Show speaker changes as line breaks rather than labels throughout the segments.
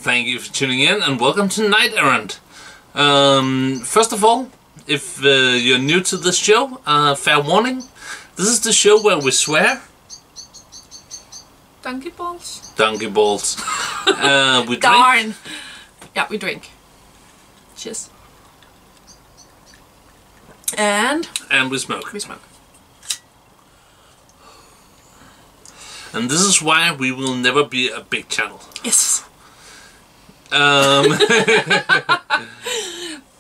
Thank you for tuning in and welcome to Night Errant. First of all, if you're new to this show, fair warning, this is the show where we swear.
Donkey balls?
Donkey balls. We
Darn!
drink.
Yeah, we drink. Cheers. And
we smoke.
We smoke.
And this is why we will never be a big channel.
Yes.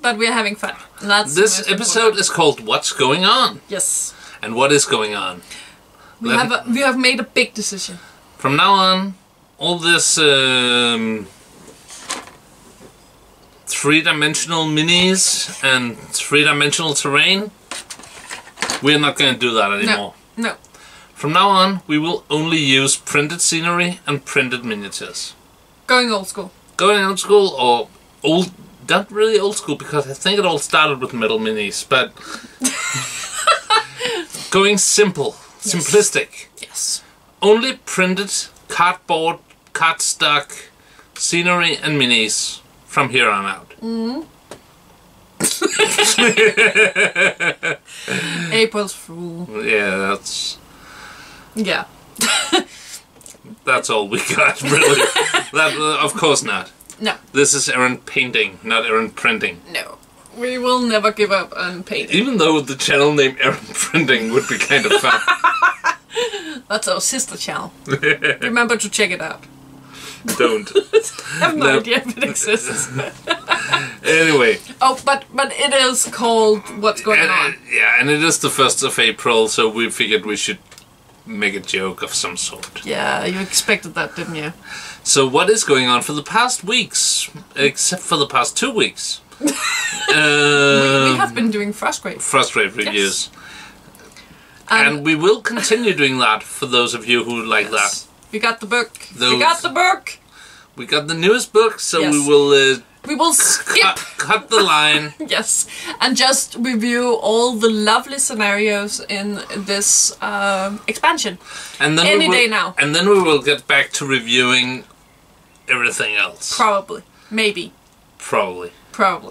But
we're having fun. That's
this episode is called What's Going On?
Yes.
And what is going on?
We have made a big decision.
From now on, all this three-dimensional minis and three-dimensional terrain, we're not going to do that anymore.
No.
From now on, we will only use printed scenery and printed miniatures.
Going old school.
Going old school or old, not really old school because I think it all started with metal minis, but going simple, yes. Simplistic.
Yes. Only
printed cardboard, cardstock, scenery and minis from here on out.
Mm-hmm. April's Fool.
Yeah, that's...
Yeah.
That's all we got, really. Of course not.
No.
This is Errant painting, not Errant printing.
No. We will never give up on painting.
Even though the channel name Errant Printing would be kind of fun.
That's our sister channel. Remember to check it out.
Don't.
I have no idea if it exists.
Anyway.
Oh, but it is called What's Going On.
Yeah, and it is the 1st of April, so we figured we should make a joke of some sort.
Yeah, you expected that, didn't you?
So what is going on for the past weeks? Except for the past 2 weeks.
We have been doing Frustrate.
Frustrate reviews.
Yes.
And we will continue doing that for those of you who like that.
We got the book. We got the book.
We got the newest book, so
yes.
We will skip. Cut the line.
Yes, and just review all the lovely scenarios in this expansion.
And then
Any day now.
And then we will get back to reviewing everything else.
Probably. Maybe.
Probably.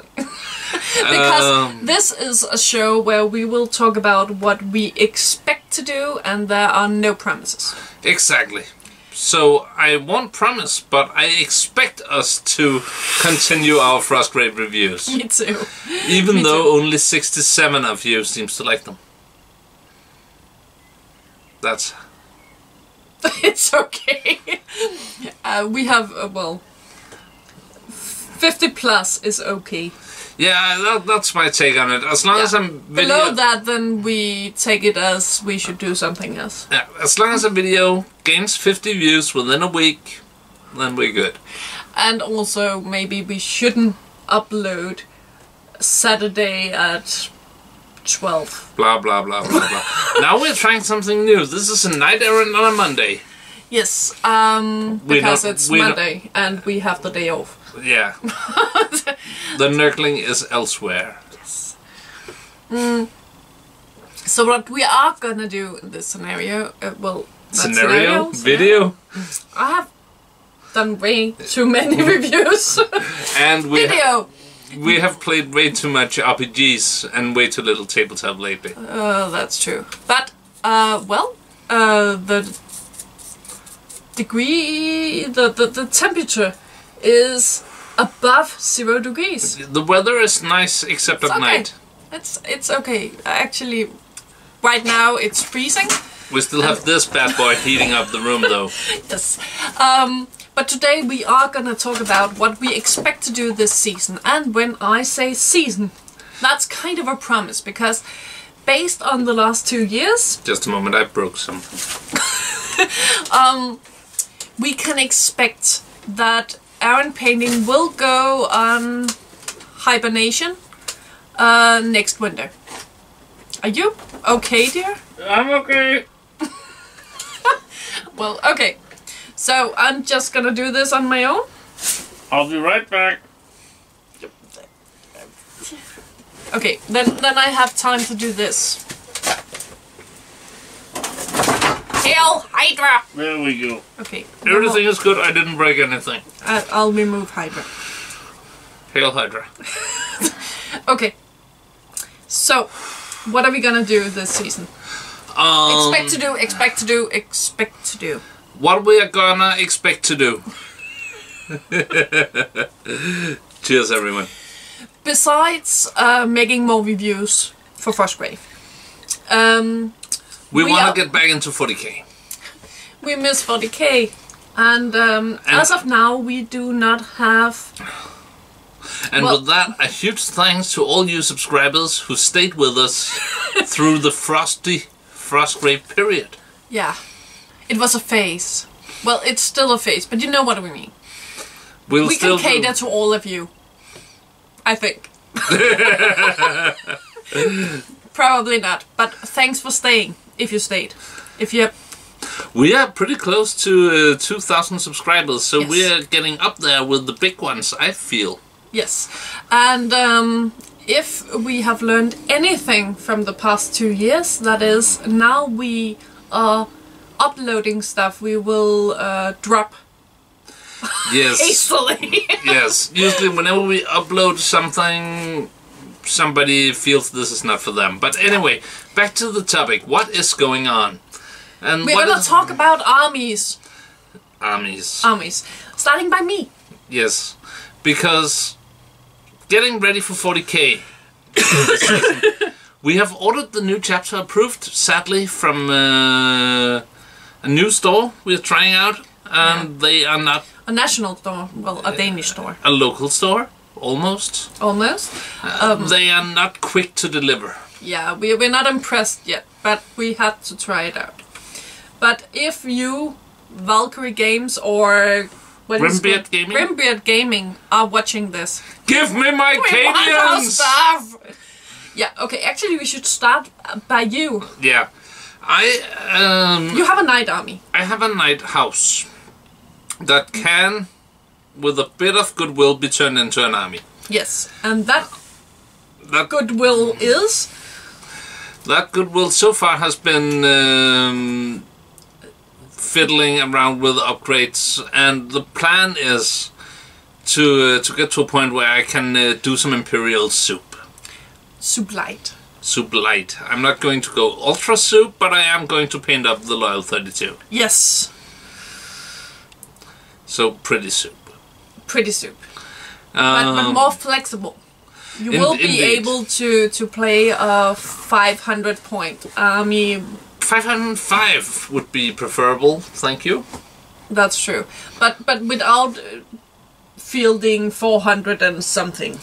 Because this is a show where we will talk about what we expect to do and there are no promises.
Exactly. So I won't promise, but I expect us to continue our Frustrate reviews.
Me too.
Even though only 67 of you seems to like them. That's...
It's okay. We have, 50 plus is okay.
Yeah, that's my take on it. As long as I'm
below that, then we take it as we should do something else.
Yeah, as long as a video gains 50 views within a week, then we're good.
And also, maybe we shouldn't upload Saturday at 12.
Blah, blah, blah, blah, blah. Now we're trying something new. This is a Night Errant on a Monday.
Yes, because it's Monday and we have the day off.
Yeah. The nurgling is elsewhere.
Yes. So what we are gonna do in this scenario,
scenario? Video?
I have done way too many reviews.
And we have played way too much RPGs and way too little tabletop lately.
That's true. But, the degree, the temperature is above 0 degrees.
The weather is nice except at night.
It's okay. Actually, right now it's freezing.
We still have this bad boy heating up the room though.
Yes. But today we are gonna talk about what we expect to do this season. And when I say season, that's kind of a promise because based on the last 2 years...
Just a moment, I broke something.
We can expect that Errant painting will go on hibernation next winter. Are you okay, dear?
I'm okay.
Well, okay. So I'm just gonna do this on my own.
I'll be right back.
Okay, then I have time to do this. Hail Hydra!
There we go.
Okay.
Everything is good. I didn't break anything.
I'll remove Hydra.
Hail Hydra.
Okay. So, what are we gonna do this season? Expect to do.
What we are gonna expect to do. Cheers, everyone.
Besides making more reviews for Frostgrave,
we want to get back into 40k.
We miss 40k, and as of now, we do not have.
And with that, a huge thanks to all you subscribers who stayed with us through the Frostgrave period.
Yeah, it was a phase. Well, it's still a phase, but you know what we mean. We can cater to all of you. I think. Probably not, but thanks for staying, if you stayed.
We are pretty close to 2,000 subscribers, so
yes.
we are getting up there with the big ones, I feel.
Yes, and if we have learned anything from the past 2 years, that is, now we are uploading stuff, we will drop.
Yes.
Hastily.
Yes. Usually whenever we upload something, somebody feels this is not for them. But anyway, back to the topic. What is going on? And
we're gonna talk about armies.
Armies.
Starting by me.
Yes. Because getting ready for 40k. We have ordered the new chapter approved, sadly, from a new store we're trying out. And they are not...
A national store, well, a Danish store.
A local store, almost.
Almost.
They are not quick to deliver.
Yeah, we're not impressed yet, but we had to try it out. But if you, Valkyrie Games or... Grimbeard Gaming are watching this.
Give me my Cadians!
Yeah, okay, actually we should start by you.
Yeah.
You have a knight army.
I have a knight house that can, with a bit of goodwill, be turned into an army.
Yes, and that goodwill is?
That goodwill so far has been fiddling around with upgrades, and the plan is to get to a point where I can do some Imperial soup.
Soup light.
Soup light. I'm not going to go ultra soup, but I am going to paint up the Loyal 32.
Yes.
So pretty soup.
Pretty soup. But more flexible. You will be able to play a 500 point army.
505 would be preferable, thank you.
That's true. But without fielding 400 and something.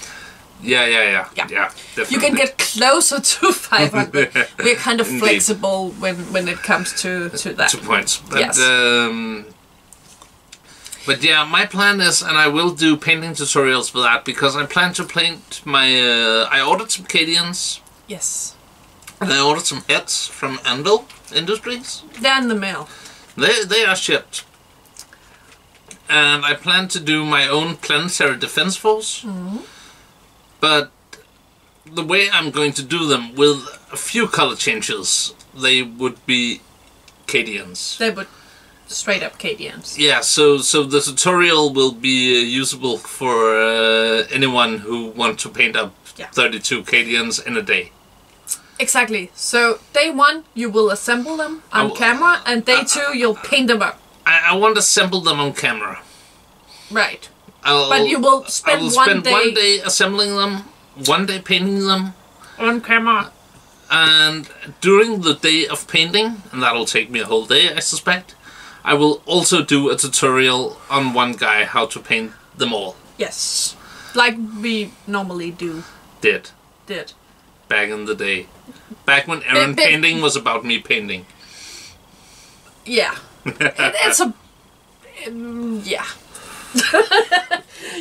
Yeah, definitely.
You can get closer to 500. We're kind of flexible when it comes to that.
2 points. But,
yes.
But yeah, my plan is, and I will do painting tutorials for that, because I plan to paint my... I ordered some Cadians.
Yes.
And I ordered some heads from Andal Industries.
They're in the mail.
They are shipped. And I plan to do my own planetary defense force.
Mm-hmm.
But the way I'm going to do them, with a few color changes, they would be Cadians.
They would straight up Cadians.
Yeah, so the tutorial will be usable for anyone who wants to paint up 32 Cadians in a day.
Exactly. So day 1 you will assemble them on camera, and day 2 you'll paint them up.
I want to assemble them on camera.
Right. But you will spend, one day
assembling them, 1 day painting them
on camera.
And during the day of painting, and that'll take me a whole day, I suspect, I will also do a tutorial on one guy how to paint them all.
Yes. Like we normally do.
Did.
Back
in the day. Back when Errant painting was about me painting.
Yeah. It's a... yeah.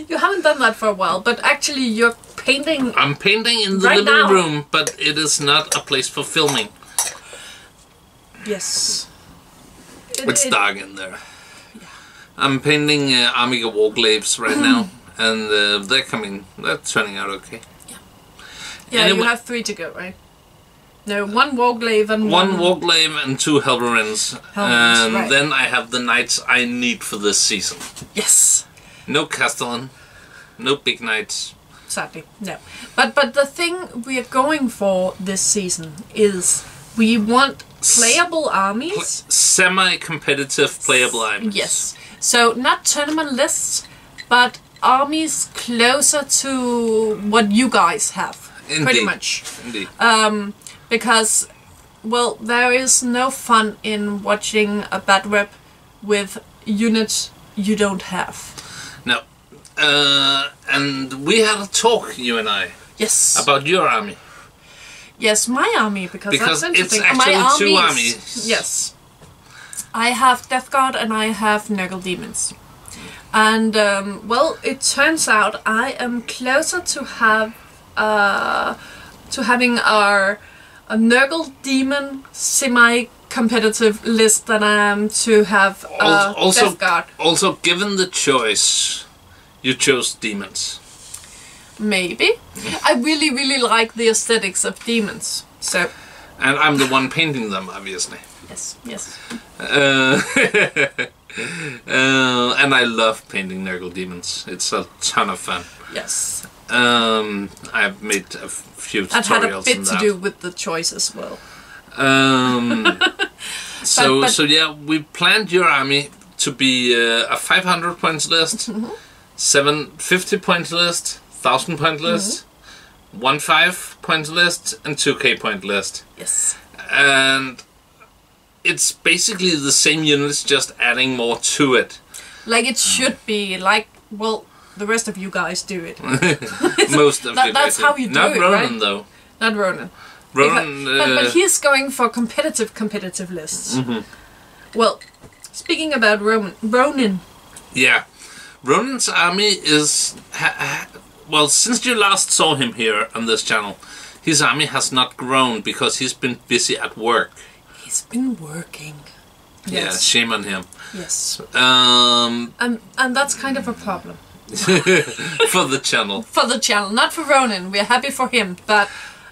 You haven't done that for a while, but actually you're painting...
I'm painting in the living room, but it is not a place for filming.
Yes.
It's dark in there. Yeah. I'm painting Amiga Warglaves right now, and they're turning out okay.
Yeah, anyway, you have 3 to go, right? No, 1 Warglaive and
one Warglaive and 2 Helverins. And
right.
then I have the knights I need for this season.
Yes.
No Castellan. No big knights.
Sadly, no. But the thing we are going for this season is we want playable armies.
Semi-competitive playable armies.
Yes. So not tournament lists, but armies closer to what you guys have.
Indeed.
Pretty much.
Indeed.
Because, well, there is no fun in watching a bad rep with units you don't have.
No. And we had a talk, you and I.
Yes.
About your army.
Yes, my army, because that's interesting.
It's actually
my
two armies.
Yes. I have Death Guard and I have Nurgle Demons. And, well, it turns out I am closer to having a Nurgle Demon semi-competitive list than I am to have Death Guard.
Also, given the choice, you chose Demons.
Maybe. I really, really like the aesthetics of Demons. So.
And I'm the one painting them, obviously.
Yes, yes.
And I love painting Nurgle Demons. It's a ton of fun.
Yes.
I've made a few tutorials.
I've had a bit to do with the choice as well.
So yeah, we planned your army to be a 500 points list, 750 point list, 1000 point list, 1,500 point list, and 2K point list.
Yes.
And it's basically the same units, just adding more to it.
Like it should be, like, well, the rest of you guys do it.
Most of you
that's how you do
Not
it,
Ronan,
right?
though.
Not Ronan.
Ronan...
But he's going for competitive lists. Well, speaking about Ronan.
Yeah. Ronan's army is... well, since you last saw him here on this channel, his army has not grown because he's been busy at work.
He's been working.
Yeah,
Yes.
shame on him.
Yes.
And
And that's kind of a problem.
for the channel.
For the channel, not for Ronan. We're happy for him, but...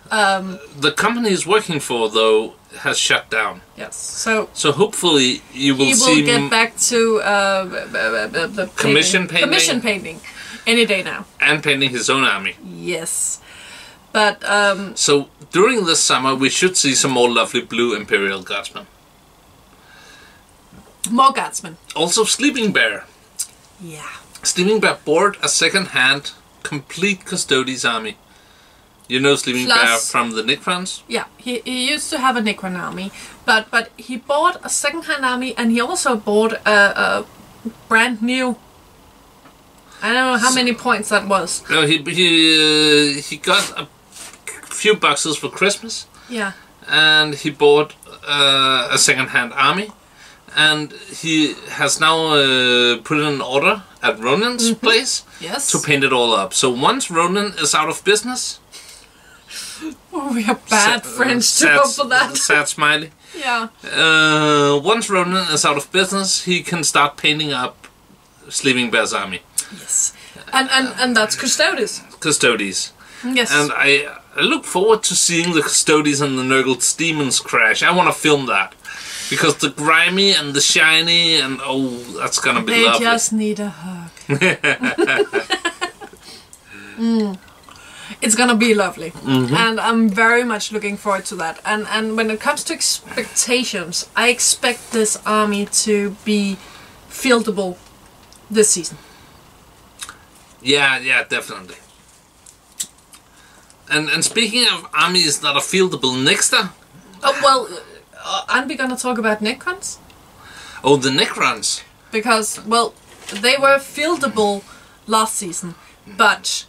The company he's working for, though, has shut down.
Yes,
so hopefully you will see...
He will get back to the
commission painting.
Commission painting any day now.
And painting his own army.
Yes. But,
so, during this summer, we should see some more lovely blue Imperial Guardsmen.
More Guardsmen.
Also, Sleeping Bear.
Yeah.
Sleeping Bear bought a second-hand, complete Custodes army. You know Sleeping Bear from the Necrons?
Yeah, he used to have a Necron army, but he bought a second-hand army, and he also bought a brand new... I don't know how many points that was.
No, he got a few boxes for Christmas.
Yeah.
And he bought a second-hand army. And he has now put in an order at Ronan's place to paint it all up. So once Ronan is out of business...
Oh, we are bad friends to go for that.
Sad smiley.
Yeah.
Once Ronan is out of business, he can start painting up Sleeping Bear's army.
Yes. And that's Custodes.
Custodes.
Yes.
And I look forward to seeing the Custodes and the Nurgle Demons crash. I want to film that. Because the grimy and the shiny and that's gonna be lovely.
They just need a hug. It's gonna be lovely. And I'm very much looking forward to that. And when it comes to expectations, I expect this army to be fieldable this season.
Yeah, definitely. And speaking of armies that are fieldable, Nexter.
Oh, well, aren't we gonna talk about Necrons?
Oh, the Necrons.
Because, well, they were fieldable last season, but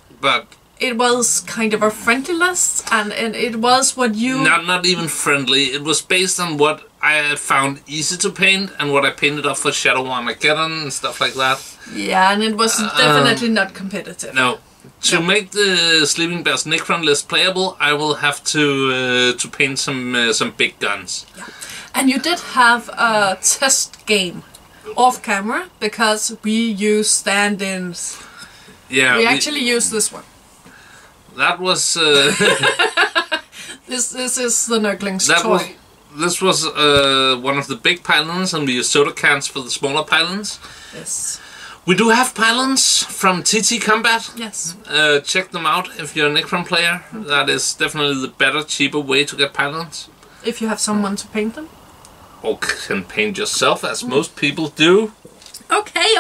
it was kind of a friendly list, and it was what you...
Not even friendly. It was based on what I found easy to paint and what I painted up for Shadow Armageddon and stuff like that.
Yeah, and it was definitely not competitive.
No. To make the Sleeping Bear's Necron list playable, I will have to paint some big guns.
Yeah. And you did have a test game off camera, because we use stand-ins.
Yeah.
We actually used this one.
That was...
This is the Nurgling's toy.
This was one of the big pylons, and we used soda cans for the smaller pylons.
Yes.
We do have pylons from TT Combat.
Yes.
Check them out if you're a Necron player. That is definitely the better, cheaper way to get pylons.
If you have someone to paint them.
Or can paint yourself, as most people do.
Okay.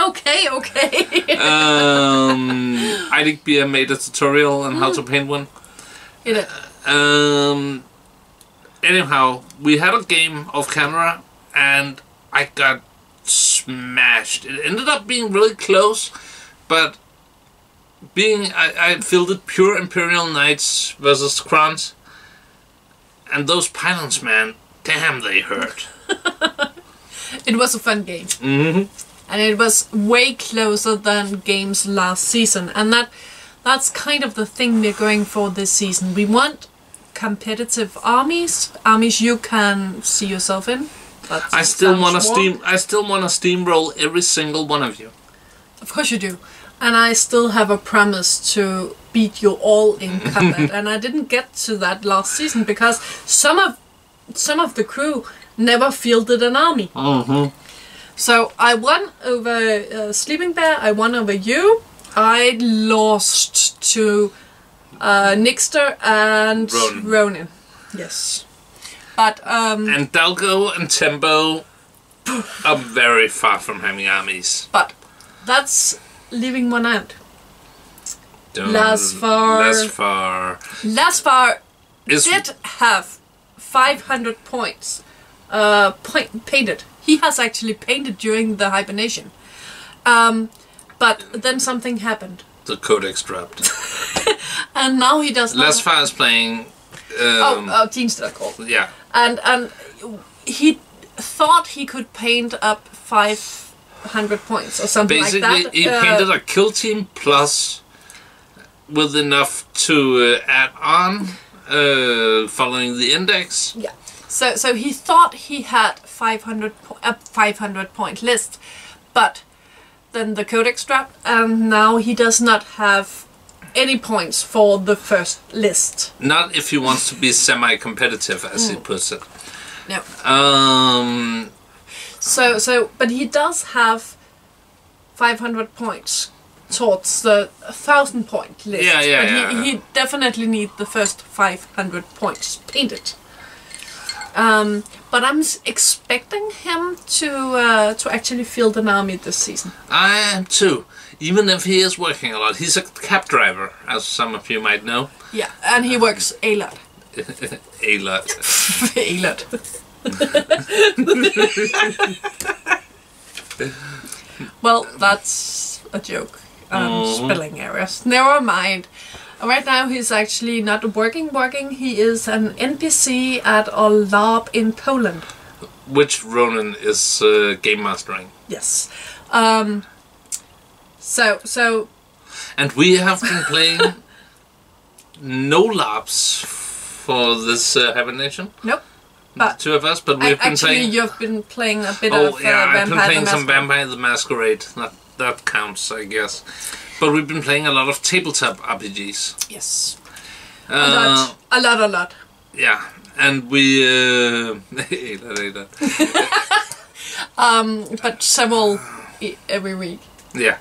Eidik Beer made a tutorial on how to paint one.
He did.
Anyhow, we had a game off camera and I got smashed. It ended up being really close, but I fielded pure Imperial Knights versus Krons, and those pylons, man, damn, they hurt.
It was a fun game. And it was way closer than games last season, and that's kind of the thing we're going for this season. We want competitive armies you can see yourself in.
I still want to steamroll every single one of you.
Of course you do. And I still have a promise to beat you all in combat. And I didn't get to that last season because some of the crew never fielded an army. So I won over Sleeping Bear, I won over you. I lost to Nixter and Ronin. Yes. But
and Dalgo and Tembo are very far from having armies.
But that's leaving one out.
Lasfar
did have 500 points painted. He has actually painted during the hibernation. But then something happened.
The Codex dropped.
And now he does not.
Lasfar is playing...
Teamster.
Yeah.
And he thought he could paint up 500 points or something like that.
Basically, he painted a kill team plus with enough to add on following the index.
Yeah. So he thought he had 500 point list, but then the Codex dropped, and now he does not have any points for the first list.
Not if he wants to be semi-competitive, as he puts it.
No. But he does have 500 points towards the 1,000 point list.
Yeah.
He definitely needs the first 500 points painted. But I'm expecting him to actually field an army this season.
I am too. Even if he is working a lot. He's a cab driver, as some of you might know.
Yeah, and he works a lot.
A lot.
A lot. Well, that's a joke. Spelling errors. Never mind. Right now he's actually not working. He is an NPC at a LARP in Poland.
Which Ronan is game mastering.
Yes. So.
And we have been playing no LARPs for this hibernation.
Nope.
The two of us, but we've been playing...
you've been playing a bit of
I've been playing some Vampire the Masquerade. That counts, I guess. But we've been playing a lot of tabletop RPGs.
Yes. A lot.
Yeah, and we...
but several every week.
Yeah.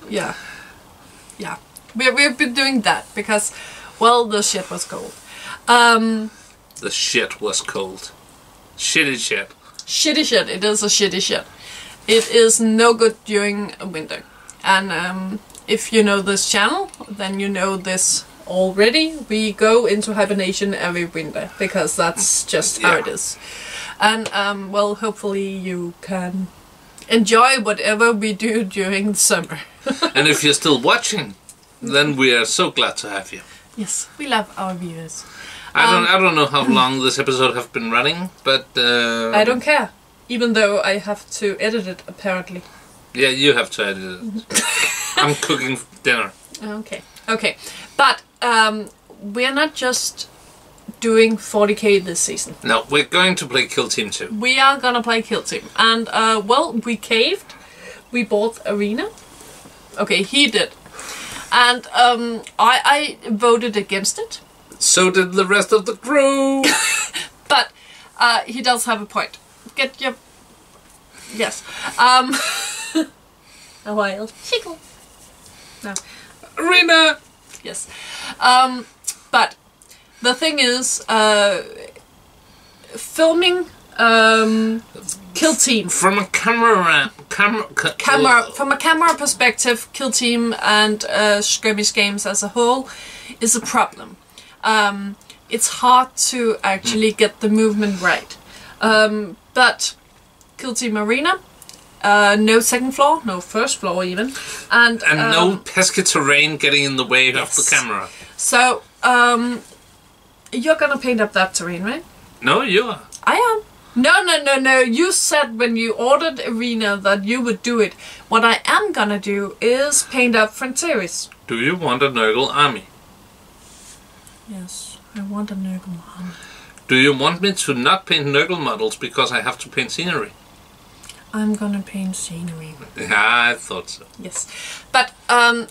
We've been doing that because, well, the shit was cold.
The shit was cold. Shitty shit.
Shitty shit. It is a shitty shit. It is no good during winter. And if you know this channel, then you know this already. We go into hibernation every winter because that's just how it is. And well, hopefully you can enjoy whatever we do during the summer.
And if you're still watching, then we are so glad to have you.
Yes, we love our viewers.
I don't know how long this episode have been running, but
I don't care, even though I have to edit it apparently.
Yeah, you have to edit it. I'm cooking dinner.
Okay, but we're not just doing 40k this season.
No, we're going to play Kill Team 2.
We are gonna play Kill Team, and well, we caved. We bought Arena. Okay, he did, and I voted against it. So
did the rest of the crew.
But he does have a point. Get your... Yes. A while. No.
Arena!
Yes. But the thing is, filming Kill Team.
From a camera
From a camera perspective, Kill Team and skirmish games as a whole is a problem. It's hard to actually get the movement right. But Kill Team Arena, no second floor, no first floor even, and
no pesky terrain getting in the way of the camera.
So you're gonna paint up that terrain, right?
No, you are.
I am. No. You said when you ordered Arena that you would do it. What I am gonna do is paint up Frontiers.
Do you want a Nurgle army?
Yes, I want a Nurgle army.
Do you want me to not paint Nurgle models because I have to paint scenery?
I'm gonna paint scenery.
Yeah, I thought so.
Yes. But,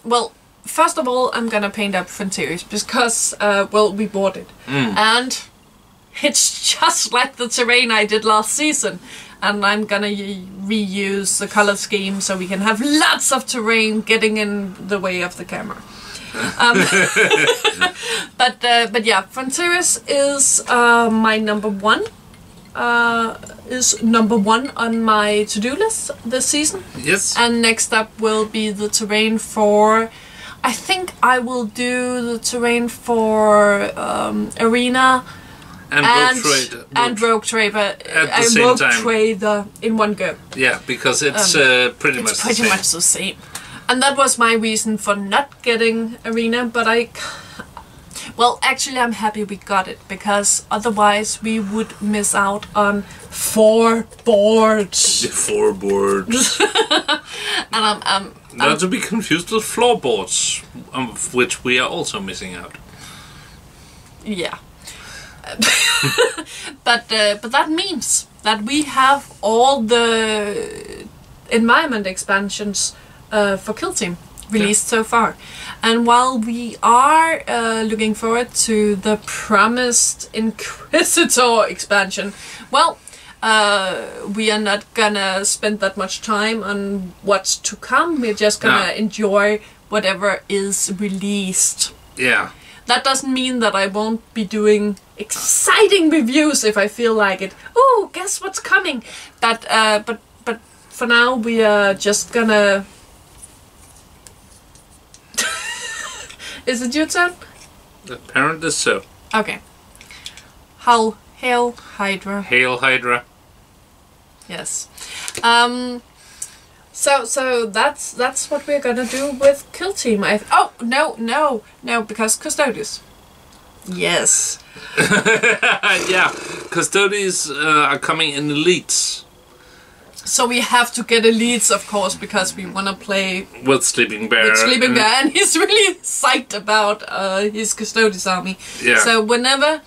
well, first of all, I'm gonna paint up Frontiers because, well, we bought it. And it's just like the terrain I did last season. And I'm gonna reuse the color scheme so we can have lots of terrain getting in the way of the camera. But yeah, Frontiers is my number one. Is number one on my to-do list this season.
Yes.
And next up will be the terrain for... I think I will do the terrain for Arena and Rogue Trader
at the same
Rogue
time.
Trader in one go.
Yeah, because it's pretty much
the same. And that was my reason for not getting Arena, but well, actually I'm happy we got it, because otherwise we would miss out on 4 boards.
4 boards.
And I'm
not to be confused with floorboards, of which we are also missing out.
Yeah. But that means that we have all the environment expansions for Kill Team released so far. And while we are looking forward to the promised Inquisitor expansion, well, we are not gonna spend that much time on what's to come. We're just gonna enjoy whatever is released.
Yeah.
That doesn't mean that I won't be doing exciting reviews if I feel like it. Oh, guess what's coming? But for now we are just gonna... Is it your turn?
Apparently so.
Okay. Hail Hydra.
Hail Hydra.
Yes. So that's what we're gonna do with Kill Team. Oh no, because Custodes. Yes.
Yeah, Custodes are coming in elites.
So we have to get elites, of course, because we want to play
with Sleeping Bear.
And he's really psyched about his Custodes army.
Yeah.
So whenever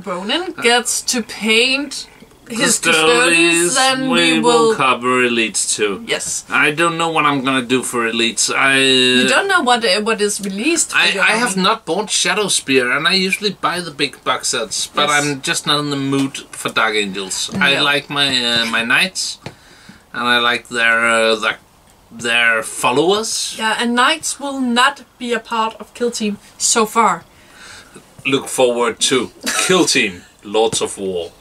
Ronan gets to paint his Custodes, then we will
cover elites too.
Yes.
I don't know what I'm gonna do for elites.
You don't know what is released. For
I have not bought Shadow Spear, and I usually buy the big box sets, but
yes.
I'm just not in the mood for Dark Angels. No. I like my knights, and I like their followers.
Yeah, and knights will not be a part of Kill Team so far.
Look forward to Kill Team, Lords of War.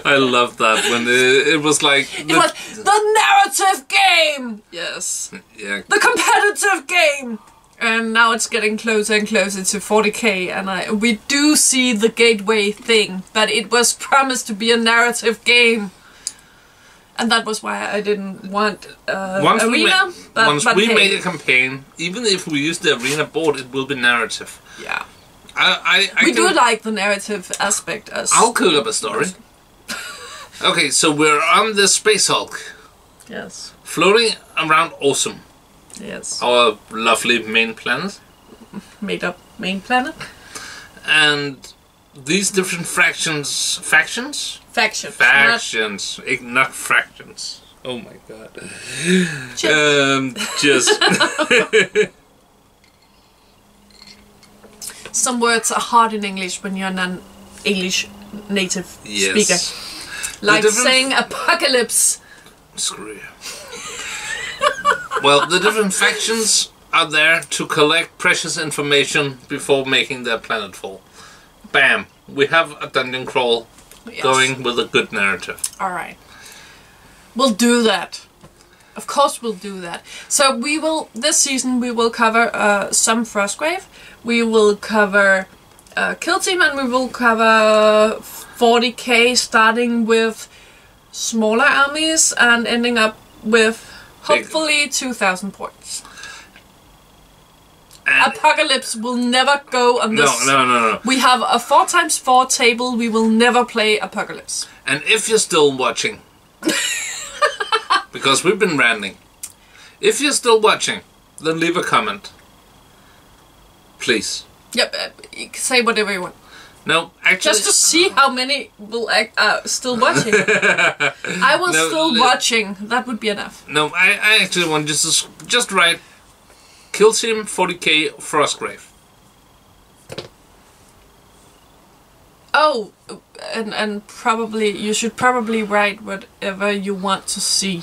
I love that when it was like
it was the narrative game. Yes.
Yeah.
The competitive game. And now it's getting closer and closer to 40k, and we do see the gateway thing, but it was promised to be a narrative game. And that was why I didn't want Arena.
Once we make a campaign, even if we use the Arena board, it will be narrative.
Yeah.
We
do like the narrative aspect.
I'll cook up a story. Okay, so we're on the Space Hulk.
Yes.
Floating around Awesome.
Yes.
Our lovely main planet.
Made up main planet.
And these different factions. Not fractions. Oh my god. Just.
Some words are hard in English when you're non-English native speaker. Like saying apocalypse.
Screw you. Well, the different factions are there to collect precious information before making their planetfall. Bam! We have a dungeon crawl going with a good narrative.
Alright. We'll do that. Of course we'll do that. So we will, this season we will cover some Frostgrave. We will cover Kill Team, and we will cover 40k, starting with smaller armies and ending up with hopefully 2,000 points. And Apocalypse will never go on this.
No.
We have a 4x4 table. We will never play Apocalypse.
And if you're still watching, because we've been ranting, if you're still watching, then leave a comment. Please.
Yep, you can say whatever you want.
No, actually...
Just to see how many will still watching. I was still watching. That would be enough.
No, I actually want just write Kill Team 40k Frostgrave.
Oh, and probably you should probably write whatever you want to see.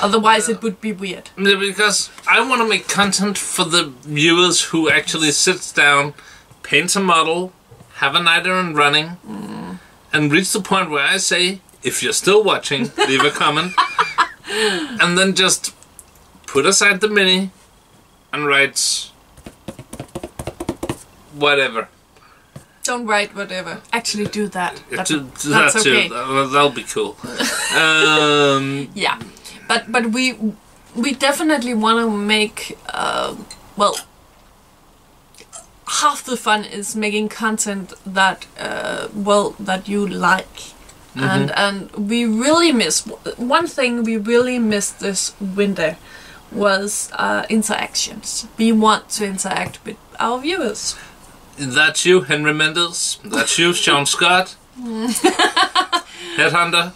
Otherwise it would be weird.
Because I want to make content for the viewers who actually sits down, paints a model, have a Night Errant running, and reach the point where I say, if you're still watching, leave a comment, and then just put aside the mini and write whatever.
Don't write whatever. Actually do that. That's
okay. That'll be cool.
Yeah. But we definitely want to make well, half the fun is making content that that you like. And we really miss one thing. We really missed this winter was interactions. We want to interact with our viewers.
That's you, Henry Mendes. That's you, Sean Scott. Headhunter.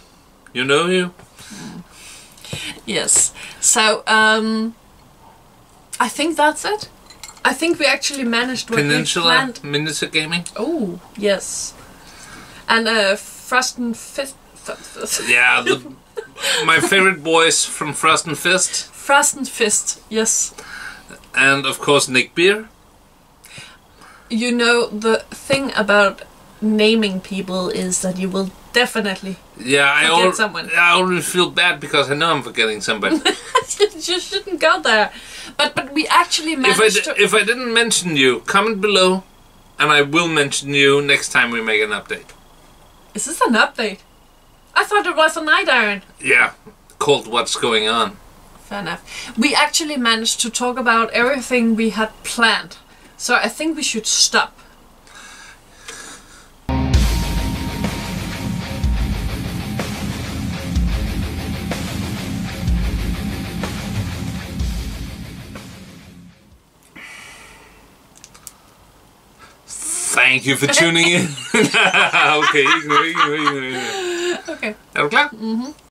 You know you.
Yes. So, I think that's it. I think we actually managed what
Peninsula
we planned.
Miniature Gaming.
Oh, yes. And Frost and Fist.
Yeah, my favorite boys from Frost and Fist.
Frost and Fist, yes.
And of course Nick Beer.
You know, the thing about naming people is that you will definitely forget someone.
I already feel bad because I know I'm forgetting somebody.
You shouldn't go there. But we actually managed to...
If I didn't mention you, comment below and I will mention you next time we make an update.
Is this an update? I thought it was a Night Errant.
Yeah, called What's Going On.
Fair enough. We actually managed to talk about everything we had planned. So I think we should stop.
Thank you for tuning in. Okay.
Okay.
Er du klar?